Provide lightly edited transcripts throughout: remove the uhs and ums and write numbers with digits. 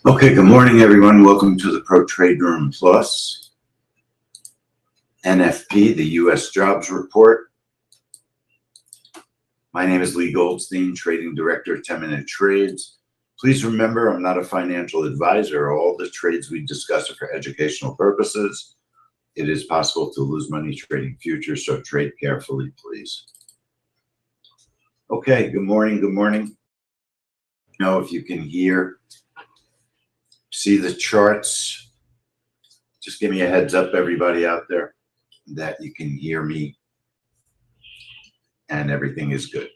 Okay, good morning, everyone. Welcome to the Pro Trade Room Plus, NFP, the U.S. Jobs Report. My name is Lee Goldstein, Trading Director at 10-Minute Trades. Please remember, I'm not a financial advisor. All the trades we discuss are for educational purposes. It is possible to lose money trading futures, so trade carefully, please. Okay, good morning, good morning. Know if you can see the charts. Just give me a heads up, everybody out there, that you can hear me and everything is good.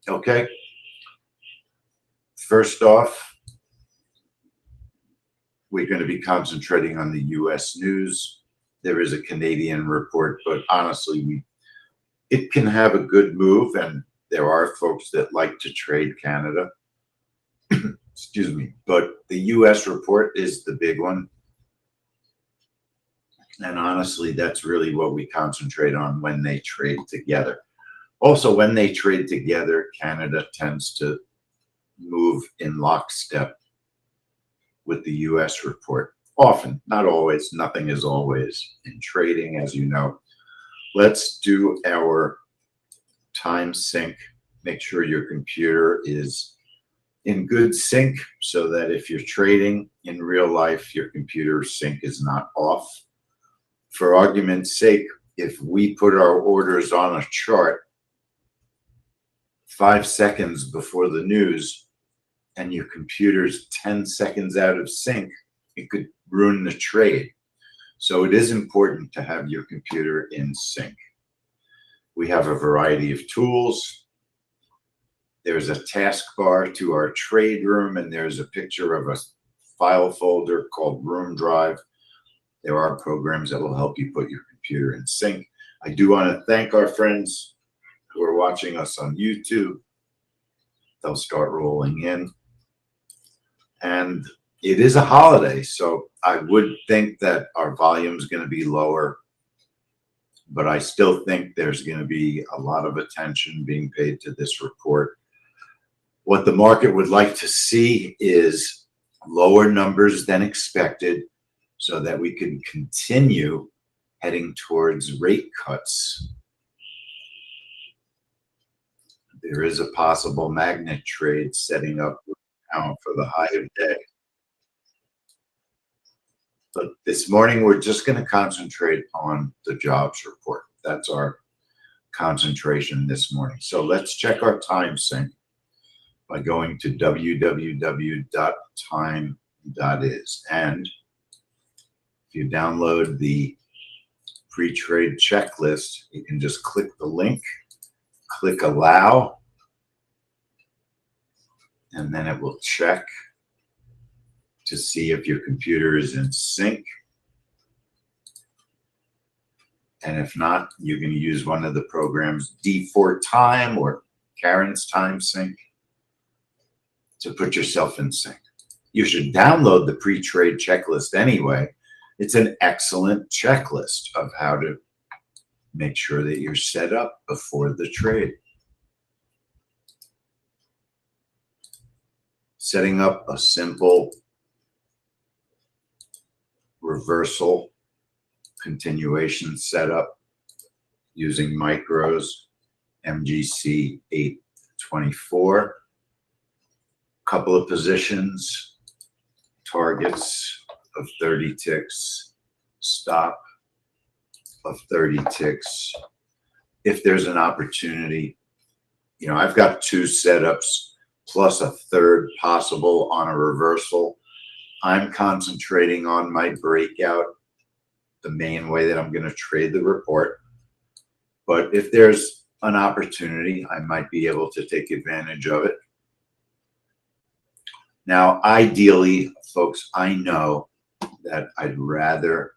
Okay. First off, we're going to be concentrating on the U.S. news. There is a Canadian report, but honestly, it can have a good move, and there are folks that like to trade Canada. Excuse me, but the U.S. report is the big one. And honestly, that's really what we concentrate on when they trade together. Also, when they trade together, Canada tends to move in lockstep with the U.S. report. Often, not always, nothing is always in trading, as you know. Let's do our time sync. Make sure your computer is in good sync so that if you're trading in real life, your computer sync is not off. For argument's sake, if we put our orders on a chart 5 seconds before the news and your computer's 10 seconds out of sync, it could ruin the trade. So it is important to have your computer in sync. We have a variety of tools. There's a taskbar to our trade room, and there's a picture of a file folder called Room Drive. There are programs that will help you put your computer in sync. I do want to thank our friends who are watching us on YouTube. They'll start rolling in. And it is a holiday, so I would think that our volume is going to be lower, but I still think there's going to be a lot of attention being paid to this report. What the market would like to see is lower numbers than expected so that we can continue heading towards rate cuts. There is a possible magnet trade setting up now for the high of day. But this morning, we're just going to concentrate on the jobs report. That's our concentration this morning. So let's check our time sync by going to www.time.is. And if you download the pre-trade checklist, you can just click the link, click allow, and then it will check to see if your computer is in sync. And if not, you can use one of the programs, D4 Time or Karen's Time Sync, to put yourself in sync. You should download the pre-trade checklist anyway. It's an excellent checklist of how to make sure that you're set up before the trade. Setting up a simple reversal continuation setup using micros, MGC 824. Couple of positions, targets of 30 ticks, stop of 30 ticks. If there's an opportunity, I've got 2 setups plus a third possible on a reversal. I'm concentrating on my breakout, the main way that I'm going to trade the report. But if there's an opportunity, I might be able to take advantage of it. Now, ideally, folks, I know that I'd rather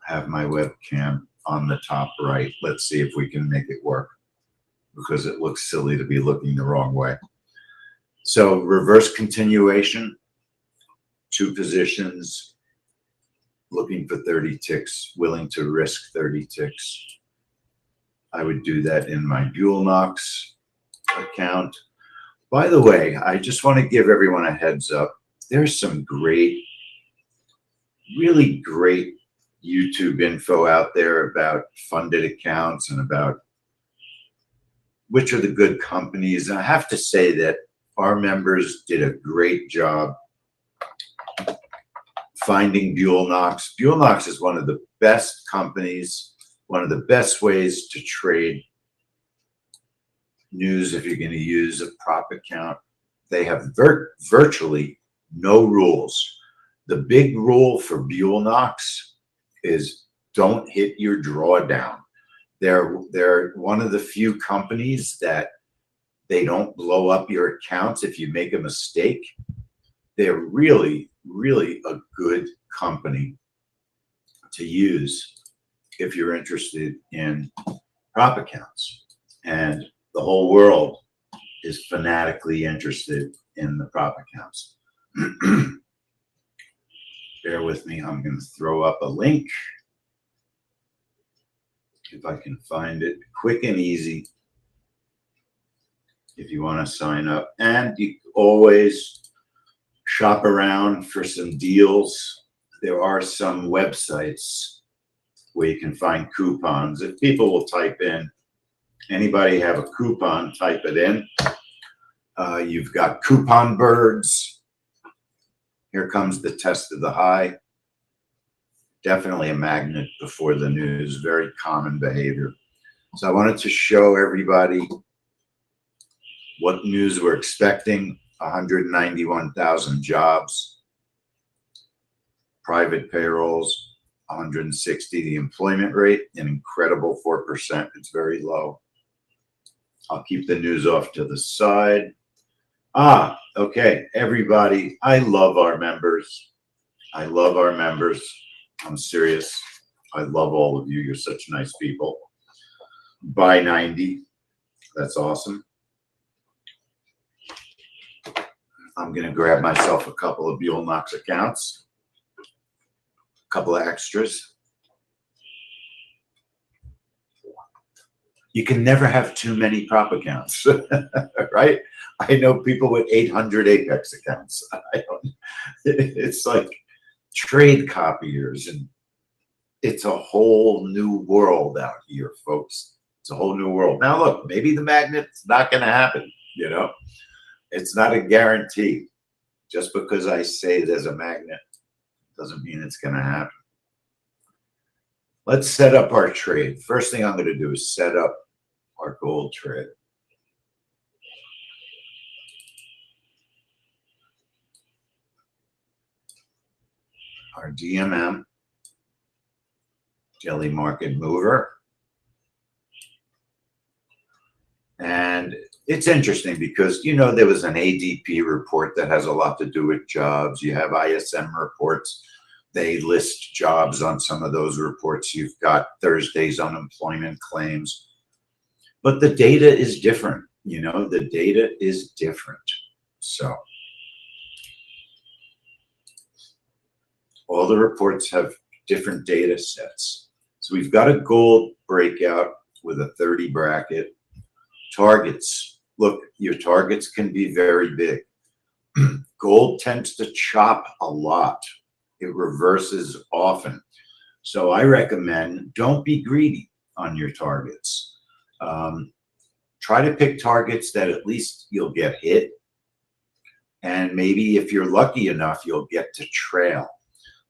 have my webcam on the top right. Let's see if we can make it work, because it looks silly to be looking the wrong way. So reverse continuation, 2 positions, looking for 30 ticks, willing to risk 30 ticks. I would do that in my Buellnox account. By the way, I just want to give everyone a heads up. There's some great, really great YouTube info out there about funded accounts and about which are the good companies. And I have to say that our members did a great job finding Buellnox. Buellnox is one of the best companies, one of the best ways to trade news if you're going to use a prop account. They have virtually no rules. The big rule for Buellnox is don't hit your drawdown. They're one of the few companies that they don't blow up your accounts if you make a mistake. They're really, really a good company to use if you're interested in prop accounts. And the whole world is fanatically interested in the prop accounts. Bear with me. I'm going to throw up a link if I can find it. Quick and easy if you want to sign up. And you always shop around for some deals. There are some websites where you can find coupons. If people will type in, anybody have a coupon, type it in. You've got Coupon Birds. Here comes the test of the high. Definitely a magnet before the news, very common behavior. So I wanted to show everybody what news we're expecting. 191,000 jobs, private payrolls, 160. The employment rate, an incredible 4%. It's very low. I'll keep the news off to the side. Okay, everybody, I love our members. I love our members. I'm serious. I love all of you. You're such nice people. Buy 90. That's awesome. I'm going to grab myself a couple of Buellnox accounts, a couple of extras. You can never have too many prop accounts, right? I know people with 800 Apex accounts. It's like trade copiers, and it's a whole new world out here, folks. It's a whole new world. Now, look, maybe the magnet's not going to happen, you know? It's not a guarantee. Just because I say there's a magnet doesn't mean it's going to happen. Let's set up our trade. First thing I'm going to do is set up our gold trade. Our DMM, daily market mover. And it's interesting because, you know, there was an ADP report that has a lot to do with jobs. You have ISM reports. They list jobs on some of those reports. You've got Thursday's unemployment claims. But the data is different. You know, the data is different. So all the reports have different data sets. So we've got a gold breakout with a 30 bracket. Targets. Look, your targets can be very big. Gold tends to chop a lot. It reverses often. So I recommend don't be greedy on your targets. Try to pick targets that at least you'll get hit. And maybe if you're lucky enough, you'll get to trail.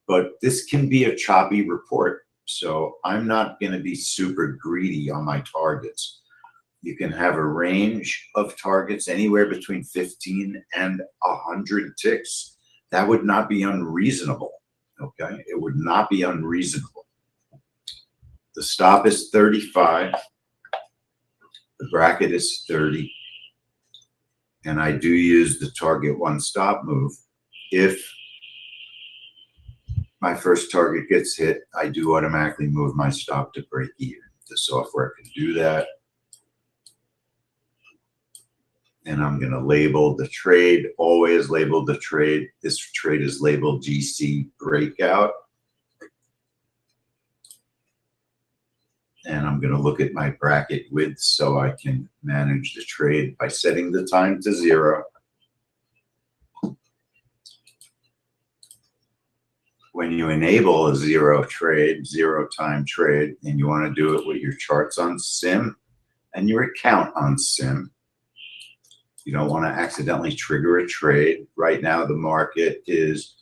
But this can be a choppy report. So I'm not going to be super greedy on my targets. You can have a range of targets anywhere between 15 and 100 ticks. That would not be unreasonable, okay? It would not be unreasonable. The stop is 35. The bracket is 30. And I do use the target one stop move. If my first target gets hit, I do automatically move my stop to break even. The software can do that. And I'm going to label the trade, always label the trade. This trade is labeled GC breakout. And I'm going to look at my bracket width so I can manage the trade by setting the time to 0. When you enable a 0 trade, 0 time trade, and you want to do it with your charts on sim and your account on sim, you don't want to accidentally trigger a trade. Right now, the market is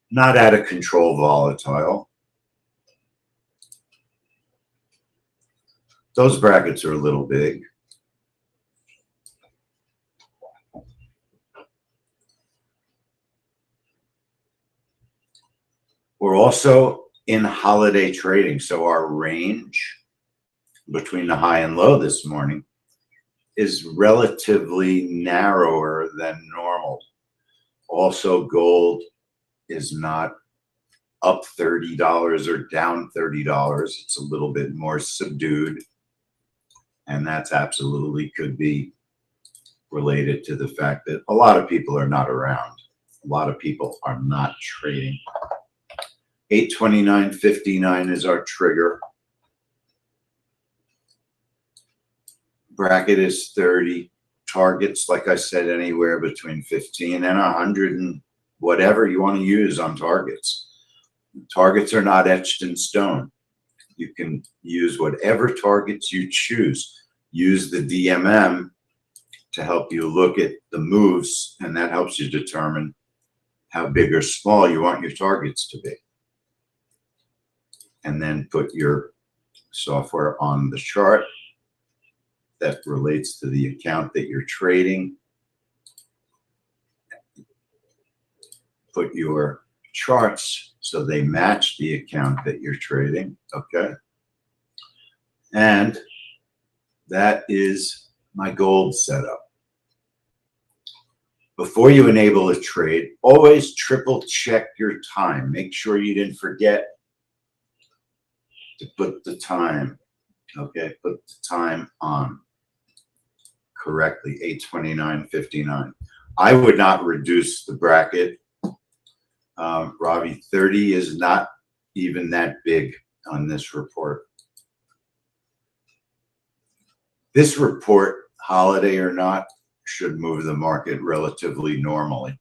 not out of control volatile. Those brackets are a little big. We're also in holiday trading, so our range between the high and low this morning is relatively narrower than normal. Also, gold is not up $30 or down $30. It's a little bit more subdued, and that's absolutely could be related to the fact that a lot of people are not around. A lot of people are not trading. 829.59 is our trigger. Bracket is 30. Targets, like I said, anywhere between 15 and 100 and whatever you want to use on targets. Targets are not etched in stone. You can use whatever targets you choose. Use the DMM to help you look at the moves, and that helps you determine how big or small you want your targets to be. And then put your software on the chart that relates to the account that you're trading. Put your charts so they match the account that you're trading, okay? And that is my gold setup. Before you enable a trade, always triple check your time. Make sure you didn't forget to put the time, okay? Put the time on correctly, 829.59. I would not reduce the bracket. Ravi, 30 is not even that big on this report. This report, holiday or not, should move the market relatively normally.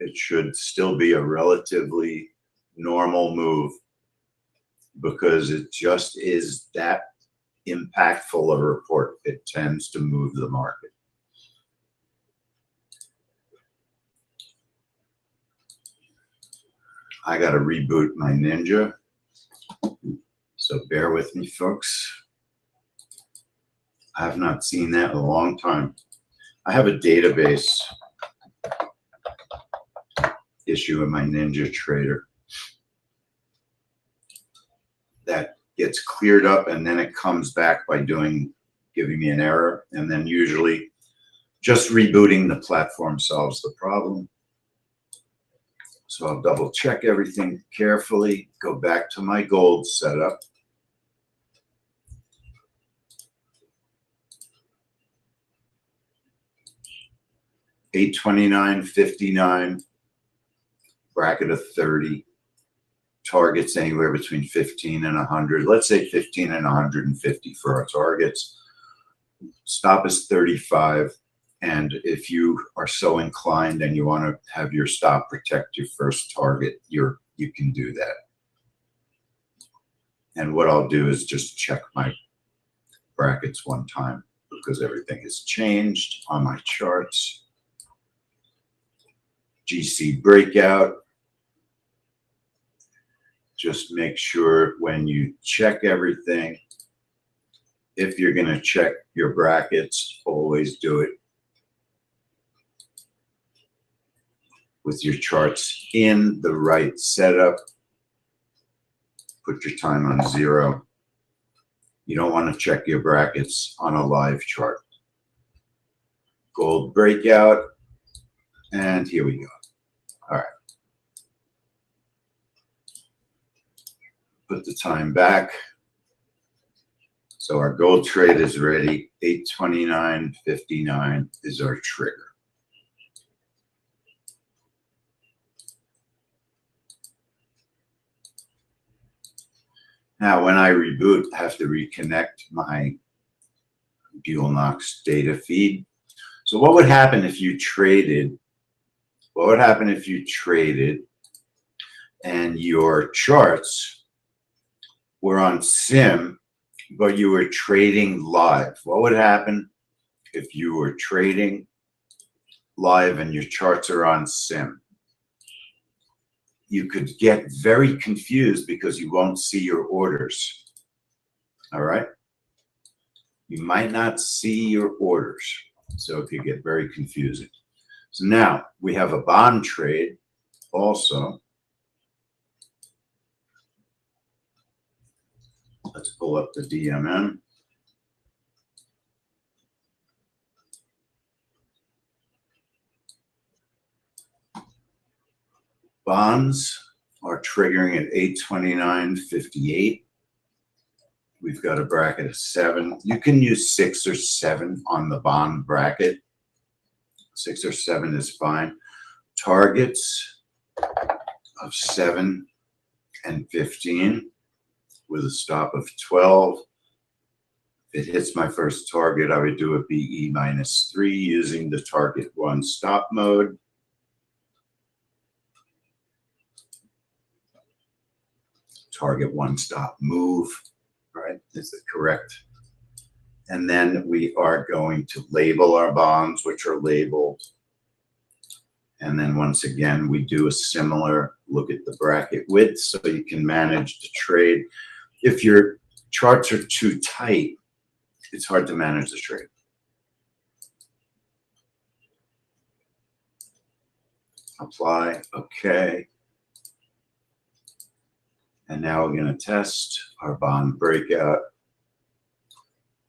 It should still be a relatively normal move because it just is that impactful a report. It tends to move the market. I got to reboot my Ninja, so bear with me, folks. I have not seen that in a long time. I have a database issue in my Ninja Trader that gets cleared up, and then it comes back by giving me an error, and then usually just rebooting the platform solves the problem. So I'll double check everything carefully, go back to my gold setup. $829.59, bracket of 30, targets anywhere between 15 and 100. Let's say 15 and 150 for our targets. Stop is 35. And if you are so inclined and you want to have your stop protect your first target, you can do that. And what I'll do is just check my brackets one time because everything has changed on my charts. GC breakout. Just make sure when you check everything, if you're going to check your brackets, always do it with your charts in the right setup. Put your time on 0. You don't want to check your brackets on a live chart. Gold breakout, and here we go. All right. Put the time back. So our gold trade is ready. 829.59 is our trigger. Now, when I reboot, I have to reconnect my Buell-Knox data feed. So what would happen if you traded? What would happen if you traded and your charts were on sim, but you were trading live? What would happen if you were trading live and your charts are on sim? You could get very confused because you won't see your orders. All right? You might not see your orders, so it could get very confusing. So now we have a bond trade also. Let's pull up the DMM. Bonds are triggering at 829.58. We've got a bracket of 7. You can use 6 or 7 on the bond bracket. 6 or 7 is fine. Targets of 7 and 15 with a stop of 12. If it hits my first target, I would do a BE -3 using the target 1 stop mode. Target 1 stop move, right? Is it correct? And then we are going to label our bonds, which are labeled. And then once again, we do a similar look at the bracket width so you can manage the trade. If your charts are too tight, it's hard to manage the trade. Apply, okay. And now we're going to test our bond breakout.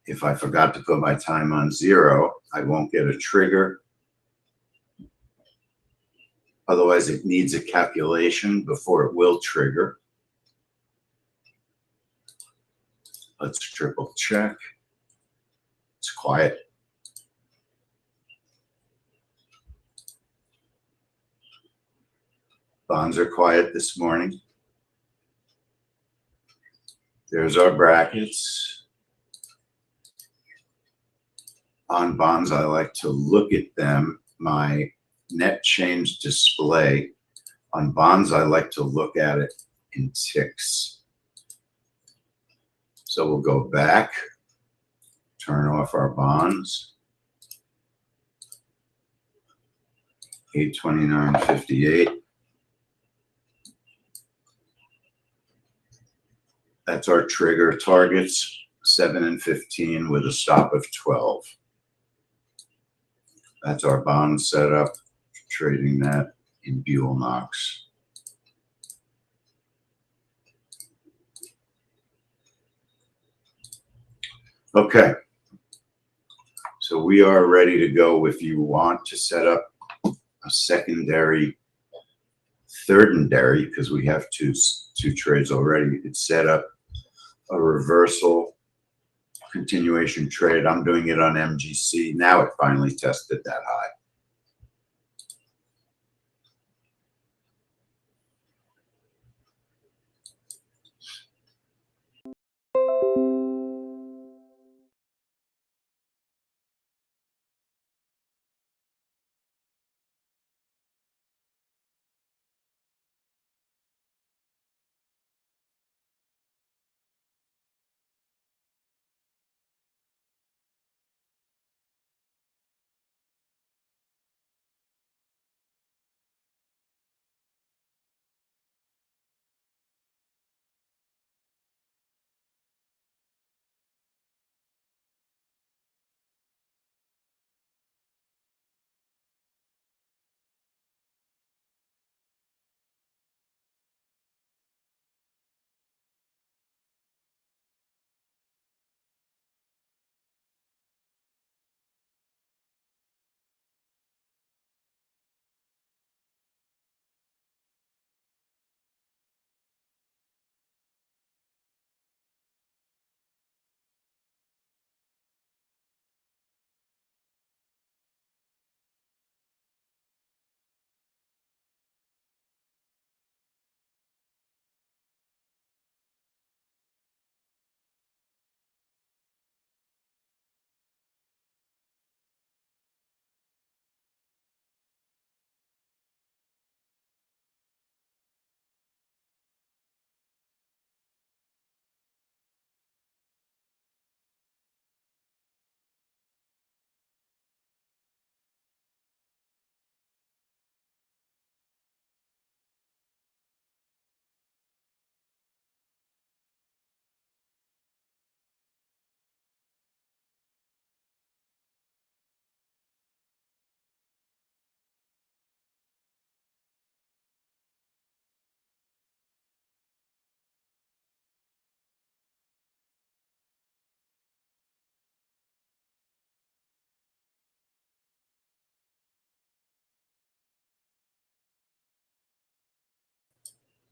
If I forgot to put my time on 0, I won't get a trigger. Otherwise, it needs a calculation before it will trigger. Let's triple check. It's quiet. Bonds are quiet this morning. There's our brackets. On bonds, I like to look at them. My net change display. On bonds, I like to look at it in ticks. So we'll go back, turn off our bonds. 829.58. That's our trigger targets, 7 and 15 with a stop of 12. That's our bond setup, trading that in Buell-Knox. Okay, so we are ready to go. If you want to set up a secondary, thirdary, because we have two trades already, you could set up a reversal continuation trade. I'm doing it on MGC. Now it finally tested that high.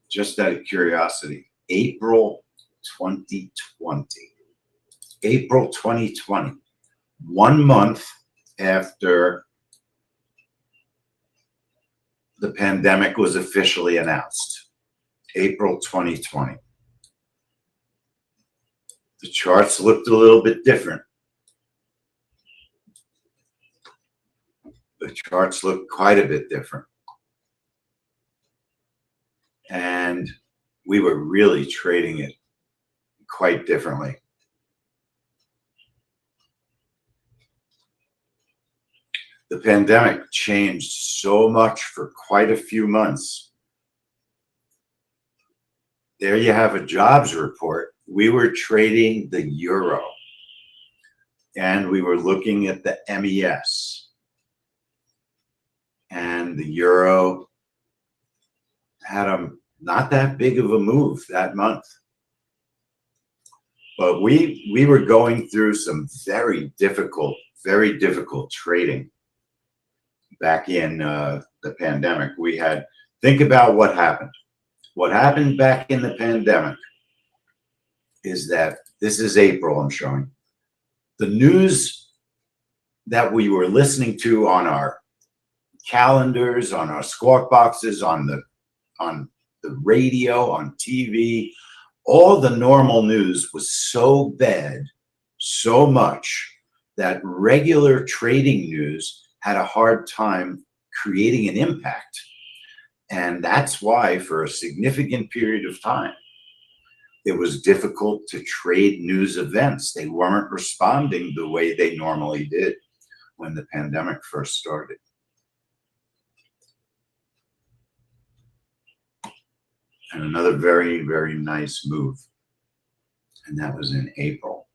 just out of curiosity, April 2020. April 2020, 1 month after the pandemic was officially announced. April 2020. The charts looked a little bit different. The charts looked quite a bit different. And we were really trading it quite differently. The pandemic changed so much for quite a few months. There you have a jobs report. We were trading the euro, and we were looking at the MES, and the euro had not that big of a move that month. But we were going through some very difficult trading back in the pandemic. Think about what happened. What happened back in the pandemic is that, this is April I'm showing, the news that we were listening to on our calendars, on our squawk boxes, on the radio, on TV, all the normal news was so bad, so much, that regular trading news had a hard time creating an impact. And that's why, for a significant period of time, it was difficult to trade news events. They weren't responding the way they normally did when the pandemic first started. And another very, very nice move. And that was in April.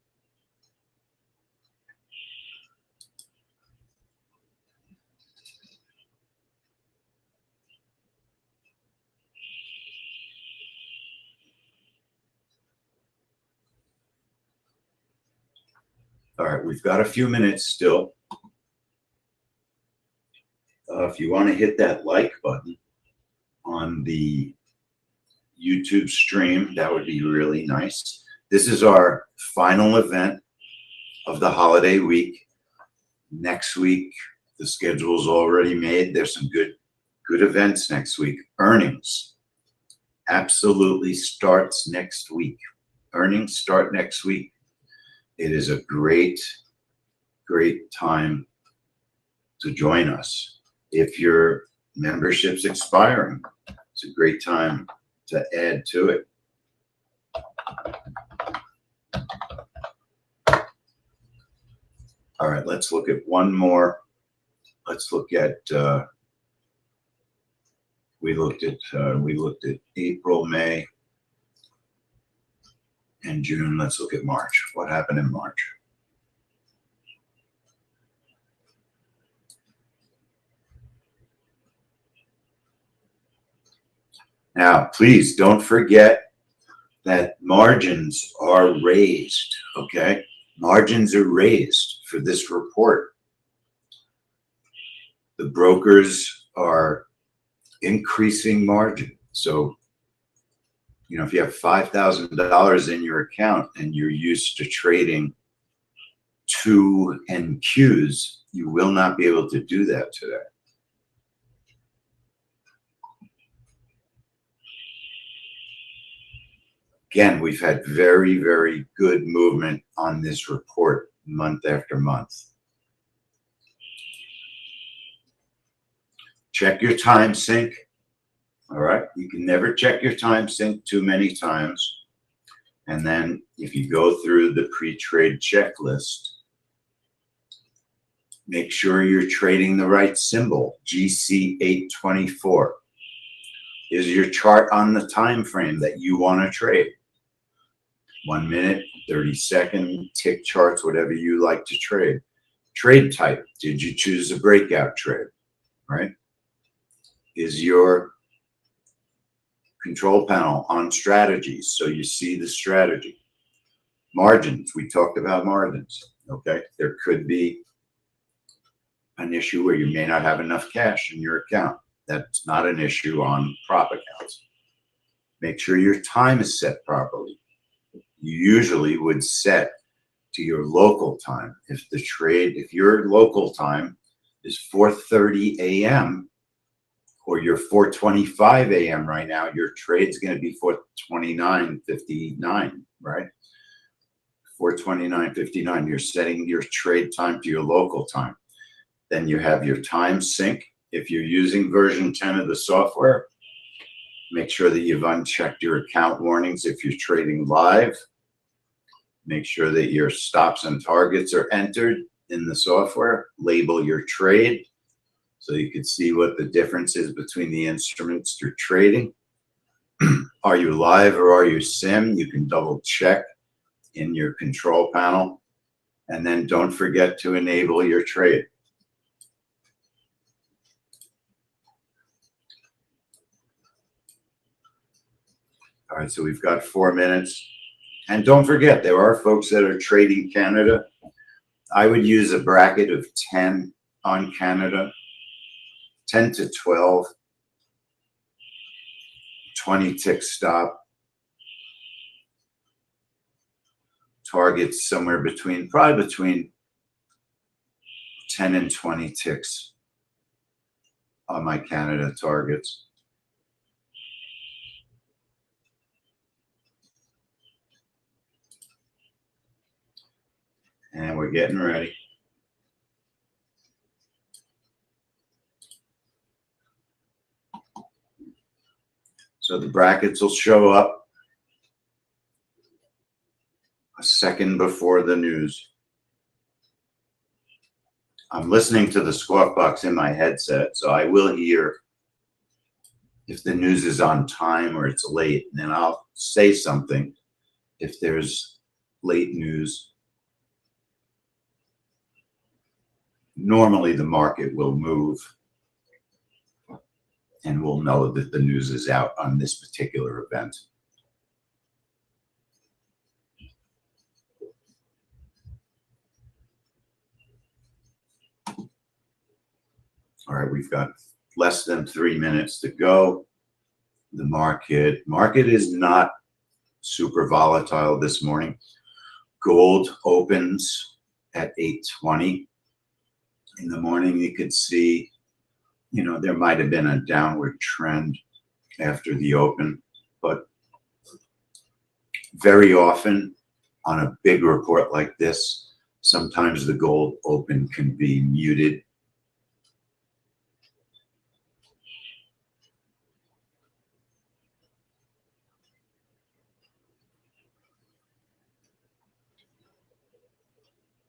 All right, we've got a few minutes still. If you want to hit that like button on the YouTube stream, that would be really nice. This is our final event of the holiday week. Next week, the schedule's already made. There's some good events next week. Earnings absolutely starts next week. Earnings start next week. It is a great time to join us. If your membership's expiring, it's a great time to add to it. All right, let's look at one more. Let's look at we looked at April, May, and June. Let's look at March. What happened in March? Now, please don't forget that margins are raised, okay? Margins are raised for this report. The brokers are increasing margin. So, you know, if you have $5,000 in your account and you're used to trading 2 NQs, you will not be able to do that today. Again, we've had very, very good movement on this report month after month. Check your time sync. All right. You can never check your time sync too many times. And then if you go through the pre-trade checklist, make sure you're trading the right symbol, GC824. Is your chart on the time frame that you want to trade? 1 minute, 30-second, tick charts, whatever you like to trade. Trade type. Did you choose a breakout trade? Right? Is your control panel on strategies so you see the strategy? Margins. We talked about margins. Okay. There could be an issue where you may not have enough cash in your account. That's not an issue on prop accounts. Make sure your time is set properly. You usually would set to your local time. If your local time is 4:30 a.m. or you're 4:25 a.m. right now, your trade's going to be 4:29:59, right? 4:29:59. You're setting your trade time to your local time. Then you have your time sync. If you're using version 10 of the software, make sure that you've unchecked your account warnings. If you're trading live, make sure that your stops and targets are entered in the software. Label your trade so you can see what the difference is between the instruments you're trading. Are you live or are you sim? You can double check in your control panel. And then don't forget to enable your trade. All right, so we've got 4 minutes. And don't forget, there are folks that are trading Canada. I would use a bracket of 10 on Canada, 10 to 12, 20 tick stop, targets somewhere probably between 10 and 20 ticks on my Canada targets. And we're getting ready. So the brackets will show up a second before the news. I'm listening to the Squawk Box in my headset, so I will hear if the news is on time or it's late, and then I'll say something if there's late news. Normally the market will move and we'll know that the news is out on this particular event. All right, we've got less than 3 minutes to go. The market is not super volatile this morning. Gold opens at 8:20 in the morning. You could see, there might have been a downward trend after the open, but very often on a big report like this, sometimes the gold open can be muted.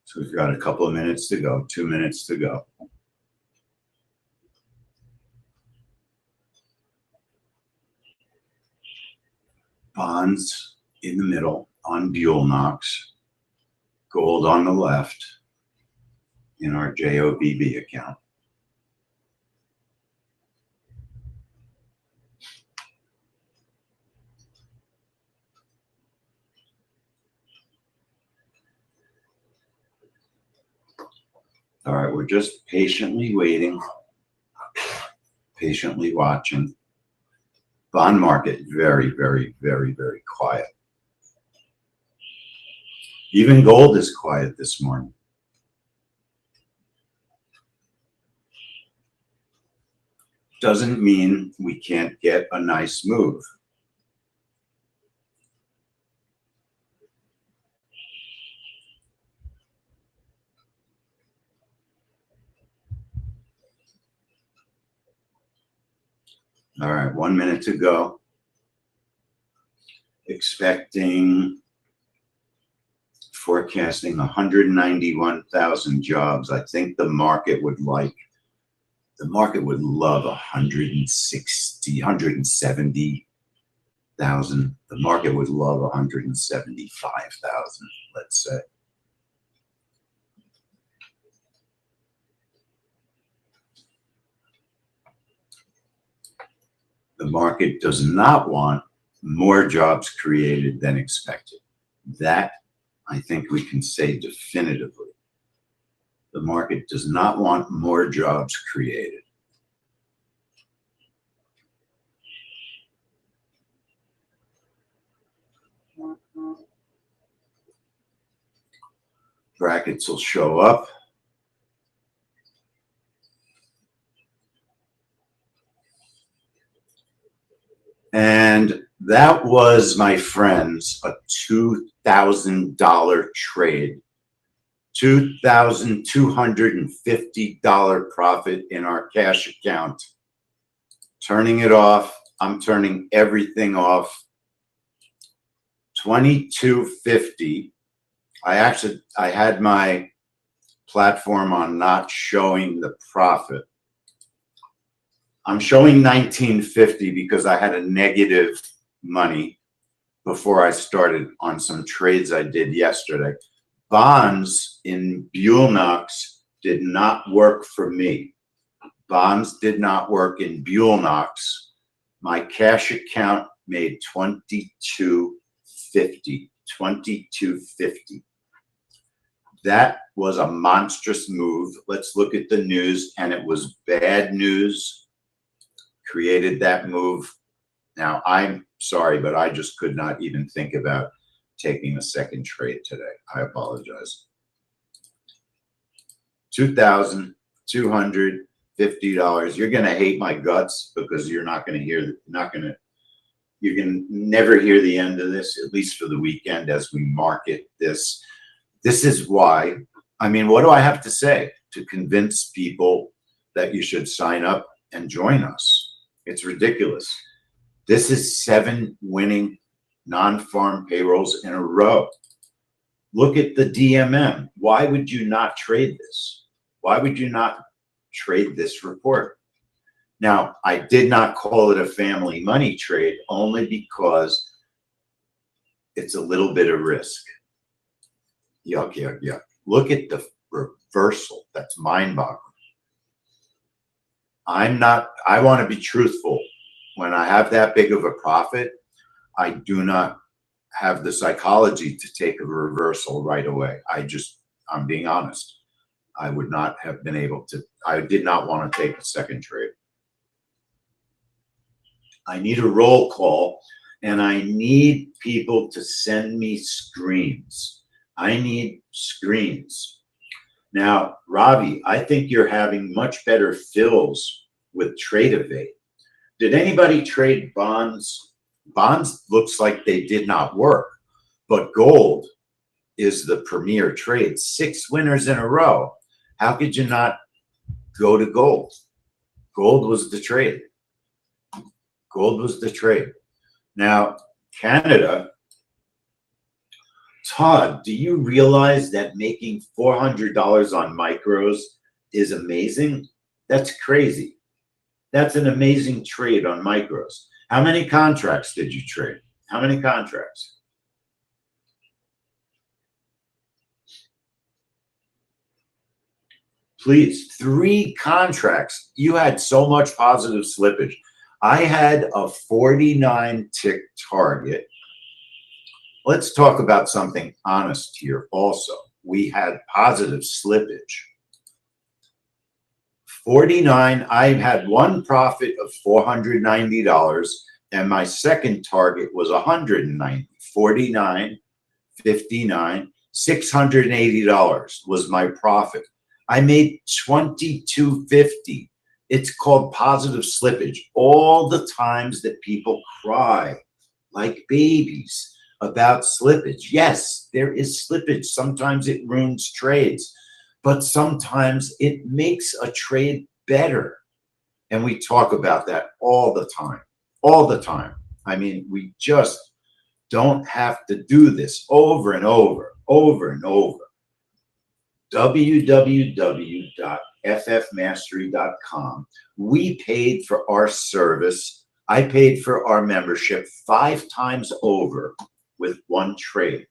So we've got a couple of minutes to go, 2 minutes to go. Bonds in the middle on Buell Knox, gold on the left in our JOBB account. All right, we're just patiently waiting, patiently watching. Bond market, very, very, very, very quiet. Even gold is quiet this morning. Doesn't mean we can't get a nice move. All right, 1 minute to go. Forecasting 191,000 jobs. I think the market would love 170,000. The market would love 175,000, let's say. The market does not want more jobs created than expected. That, I think we can say definitively. The market does not want more jobs created. brackets will show up. And that was, my friends, a $2,000 trade. $2,250 profit in our cash account. Turning it off. I'm turning everything off. $22.50. I had my platform on not showing the profit. I'm showing $19.50 because I had a negative money before I started on some trades I did yesterday. Bonds in Buell-Knox did not work for me. Bonds did not work in Buell-Knox. My cash account made $22.50. $22.50. That was a monstrous move. Let's look at the news, and it was bad news. Created that move. Now, I'm sorry, but I just could not even think about taking a second trade today. I apologize. $2,250. You're going to hate my guts because you're not going to hear, you can never hear the end of this, at least for the weekend as we market this. This is why, I mean, what do I have to say to convince people that you should sign up and join us? It's ridiculous. This is 7 winning non-farm payrolls in a row. Look at the DMM. Why would you not trade this? Why would you not trade this report? Now, I did not call it a family money trade only because it's a little bit of risk. Yuck, yuck, yuck. Look at the reversal. That's mind-boggling. I want to be truthful. When I have that big of a profit, I do not have the psychology to take a reversal right away. I'm being honest. I would not have been able to, I did not want to take a second trade. I need a roll call, and I need people to send me screens. I need screens. Now, Ravi, I think you're having much better fills with Trade Evade. Did anybody trade bonds? Bonds looks like they did not work, but gold is the premier trade. 6 winners in a row. How could you not go to gold? Gold was the trade. Gold was the trade. Now, Canada, Todd, do you realize that making $400 on micros is amazing? That's crazy. That's an amazing trade on micros. How many contracts did you trade? How many contracts? Please, 3 contracts. You had so much positive slippage. I had a 49 tick target. Let's talk about something honest here also. We had positive slippage. 49, I had one profit of $490, and my second target was 190. 49, 59, $680 was my profit. I made $22.50. It's called positive slippage. All the times that people cry like babies about slippage. Yes, there is slippage. Sometimes it ruins trades, but sometimes it makes a trade better. And we talk about that all the time, all the time. I mean, we just don't have to do this over and over, over and over. www.ffmastery.com. We paid for our service. I paid for our membership 5 times over with one trade.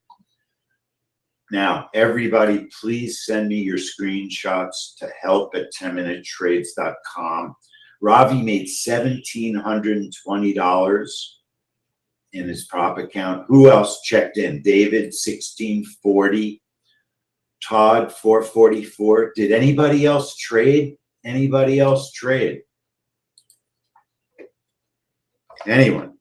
Now, everybody, please send me your screenshots to help@10minutetrades.com. Ravi made $1,720 in his prop account. Who else checked in? David, 1640. Todd, 444. Did anybody else trade? Anybody else trade? Anyone?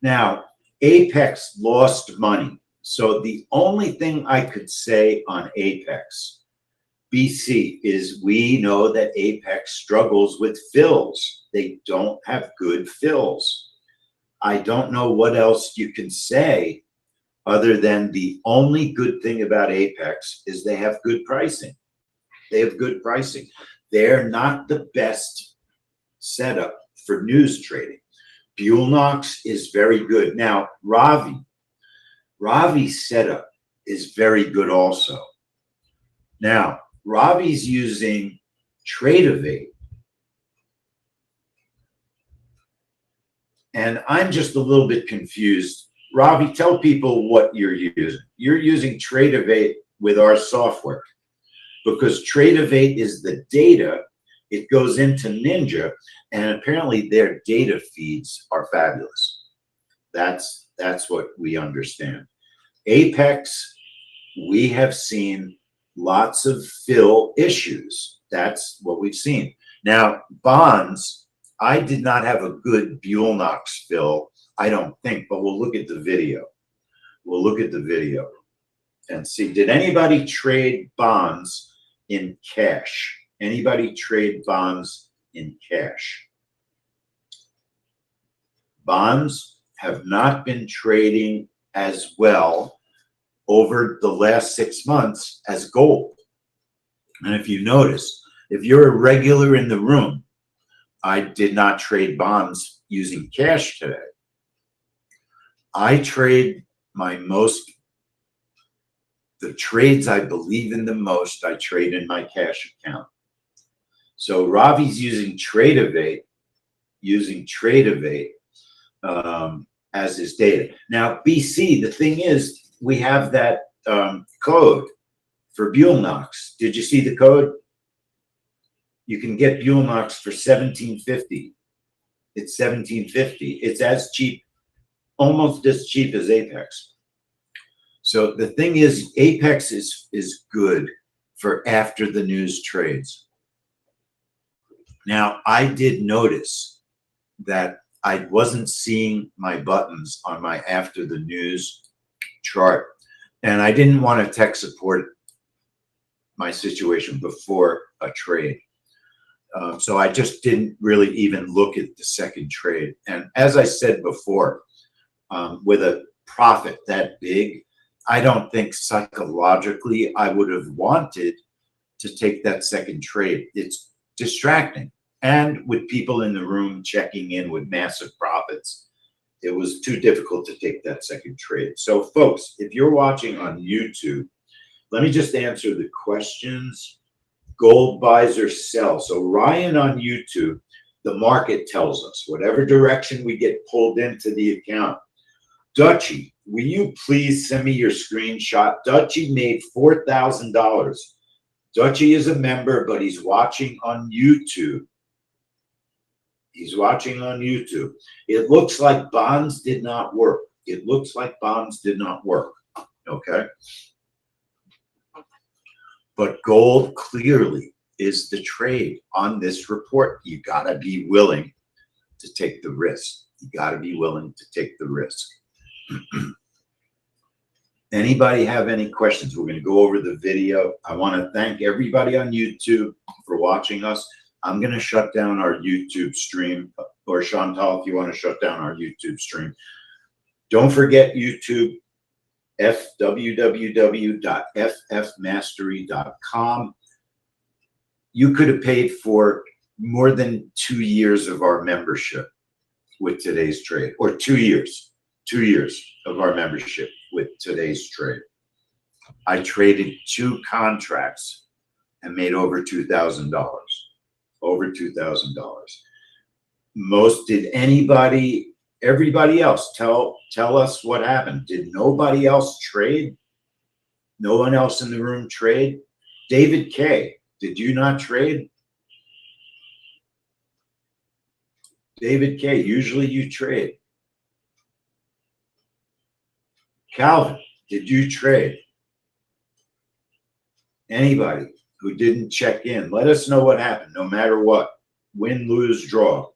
Now, Apex lost money. So the only thing I could say on Apex BC is we know that Apex struggles with fills. They don't have good fills. I don't know what else you can say other than the only good thing about Apex is they have good pricing. They have good pricing. They're not the best setup for news trading. Buellnox is very good. Now, Ravi's setup is very good also. Now, Ravi's using Tradeovate. And I'm just a little bit confused. Ravi, tell people what you're using. You're using Tradeovate with our software because Tradeovate is the data. It goes into Ninja, and apparently their data feeds are fabulous. That's what we understand. Apex, we have seen lots of fill issues. That's what we've seen. Now, bonds, I did not have a good Buellnox fill, I don't think, but we'll look at the video. We'll look at the video and see. Did anybody trade bonds in cash? Anybody trade bonds in cash? Bonds have not been trading as well over the last 6 months as gold. And if you notice, if you're a regular in the room, I did not trade bonds using cash today. I trade the trades I believe in the most, I trade in my cash account. So Ravi's using Tradeovate, as his data. Now, BC, the thing is, we have that code for Buellnox. Did you see the code? You can get Buellnox for $17.50. It's $17.50. It's as cheap, almost as cheap as Apex. So the thing is, Apex is good for after the news trades. Now, I did notice that I wasn't seeing my buttons on my after the news chart, and I didn't want to tech support my situation before a trade. So I just didn't really even look at the second trade. And as I said before, with a profit that big, I don't think psychologically I would have wanted to take that second trade. It's distracting. And with people in the room checking in with massive profits, it was too difficult to take that second trade. So folks, if you're watching on YouTube, let me just answer the questions. Gold buys or sell. So Ryan on YouTube, the market tells us whatever direction we get pulled into the account. Dutchy, will you please send me your screenshot? Dutchy made $4,000. Dutchy is a member, but he's watching on YouTube. He's watching on YouTube. It looks like bonds did not work. It looks like bonds did not work. Okay. But gold clearly is the trade on this report. You got to be willing to take the risk. You got to be willing to take the risk. Anybody have any questions? We're going to go over the video. I want to thank everybody on YouTube for watching us. I'm going to shut down our YouTube stream, or Chantal, if you want to shut down our YouTube stream. Don't forget YouTube, www.ffmastery.com. You could have paid for more than 2 years of our membership with today's trade, or 2 years of our membership with today's trade. I traded 2 contracts and made over $2,000. Over $2,000. Most did everybody else tell us what happened. Did nobody else trade? No one else in the room trade? David K, did you not trade? David K, usually you trade. Calvin, did you trade? Anybody who didn't check in, let us know what happened, no matter what. Win, lose, draw.